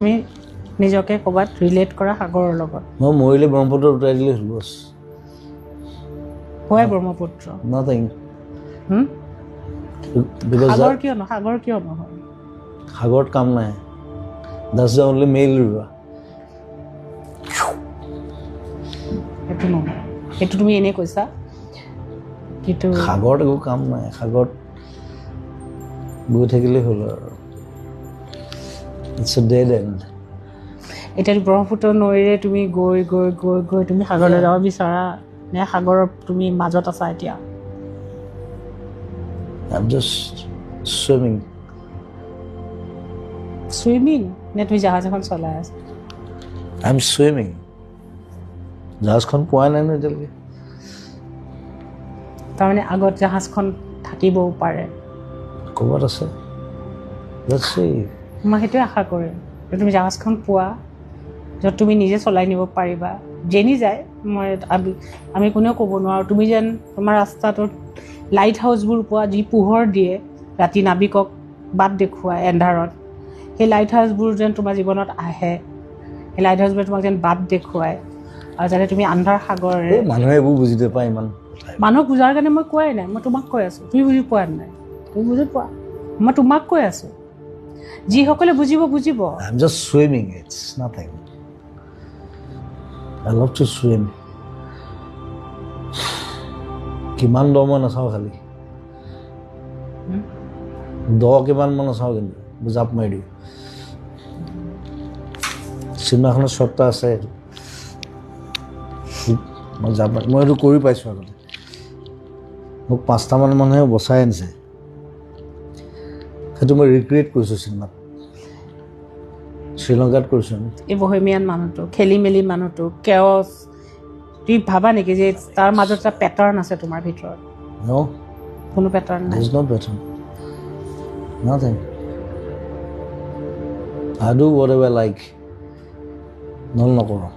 আমি নিজকে ক'ৰবাত ৰিলেট কৰা সাগৰৰ লগত মই মৰিলে ব্ৰহ্মপুত্ৰ উঠাই দিলে হ'ল বছ হয় ব্ৰহ্মপুত্ৰ নাথিং সাগৰ কিয় নহয় সাগৰত কাম নাই that's the only male river সেইটো নহয় সেইটো তুমি এনেই কৈছা কিন্তু সাগৰত একো কাম নাই সাগৰত গৈ থাকিলে হ'ল আৰু it's a dead end এতিয়া ব্ৰহ্মপুত্ৰ নৈৰে তুমি গৈ গৈ গৈ গৈ তুমি সাগৰলৈ যাব বিচাৰা নে সাগৰৰ তুমি মাজত আছা এতিয়া I'm just swimming নে তুমি জাহাজ এখন চলাই আছা I'm swimming জাহাজখন পোৱা নাই ন এতিয়ালৈকে তাৰমানে আগত জাহাজখন থাকিবও পাৰে ক'ৰবাত আছে let's see মই সেইটোৱে আশা কৰিম যে তুমি জাহাজখন পোৱা য'ত তুমি নিজে চলাই নিব পাৰিবা যেনি যায় মই আমি কোনেও ক'ব নোৱাৰোঁ তুমি যেন তোমাৰ ৰাস্তাটোত লাইট হাউচবোৰ পোৱা যি পোহৰ দিয়ে ৰাতি নাবিকক বাট দেখুৱায় এন্ধাৰত সেই লাইট হাউচবোৰ যেন তোমাৰ জীৱনত আহে সেই লাইট হাউচবোৰে তোমাক যেন বাট দেখুৱায় আৰু যাতে তুমি আন্ধাৰ সাগৰে মানুহে এইবোৰ বুজি নাপায় ইমান মানুহক বুজাৰ কাৰণে মই কোৱাই নাই মই তোমাক কৈ আছোঁ তুমি বুজি পোৱা নাই তুমি বুজি পোৱা মই তোমাক কৈ আছোঁ যিসকলে বুজিব I'm just swimming it's nothing I love to swim কিমান দ মই নাচাওঁ খালি দ কিমান মই নাচাওঁ কিন্তু জাপ মাৰি দিওঁ চিনেমাখনৰ শ্বটটা আছে মই জাপ মাৰি মই এইটো কৰি পাইছোঁ আগতে মোক 5টামান মানুহে বচাই আনিছে সেইটো মই ৰিক্ৰিয়েট কৰিছোঁ চিনেমাত শ্ৰীলংকাত কৰিছোঁ আমি এই বহেমিয়ান মানুহটো খেলি মেলি মানুহটো কেঅছ তুমি ভাবা নেকি যে তাৰ মাজত এটা পেটাৰ্ণ আছে তোমাৰ ভিতৰত No, কোনো পেটাৰ্ণ নাই there's no pattern. Nothing. I do whatever I like. নকৰোঁ